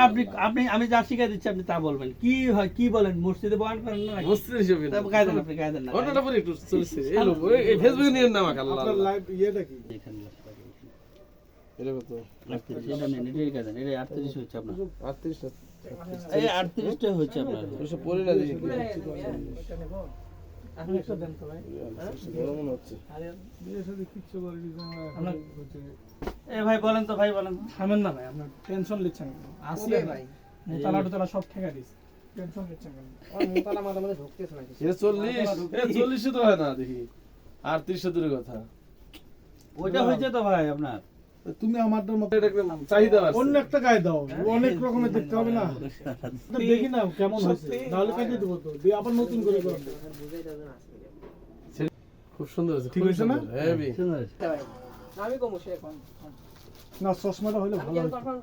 আপনি আপনি আমি যা শিখাই দিচ্ছি আপনি তা বলবেন। কি হয় কি বলেন, মসজিদে বয়ান করেন না? মসজিদের হিসাবে না। তবে গায়ে দেন, আপনি গায়ে দেন না। ঘটনাটা পরে একটু চলছে এই লোক এই ফেসবুকে নিয়ে নাম আল্লাহ আপনার লাইভ ইয়েটা কি? এখানে এটা কত 38 এটা নেন, এটাই গায়ে দেন। এটা 38 হচ্ছে আপনার। 38 এই 38 টা হচ্ছে আপনার। ওসব পরে না দেখি আপনি একটা দেন তো ভাই। বড় মনে হচ্ছে আরে বিয়ের সাথে কিচ্ছু করে দিবেন না। আপনার এ ভাই বলেন তো, ভাই বলেন। থামেন না ভাই, আপনার টেনশন নিচ্ছেন কেন? আসি ভাই। মোতালা টোতালা সব ঠেকা দিস। টেনশন নিচ্ছেন কেন? মোতালা মাথা মধ্যে ঢুকতেছে নাকি? এটা 40 তো হয় না দেখি 38 দূরের কথা ওইটা হয়েছে তো ভাই আপনার। তুমি আমারটার মতো এটা একটা চাহিদা আছে অন্য একটা গায়ে দাও, অনেক রকমের দেখতে হবে না। দেখি না কেমন হয়েছে, তাহলে কাটিয়ে দেবো তো, দিয়ে আবার নতুন করে করো। বুঝাই যাবে না আজকে। খুব সুন্দর আছে ঠিক হয়েছে না? হেভি সুন্দর। আমি কমু সে এখন। না চশমাটা হলে আমি ভালো আর হতো। তখন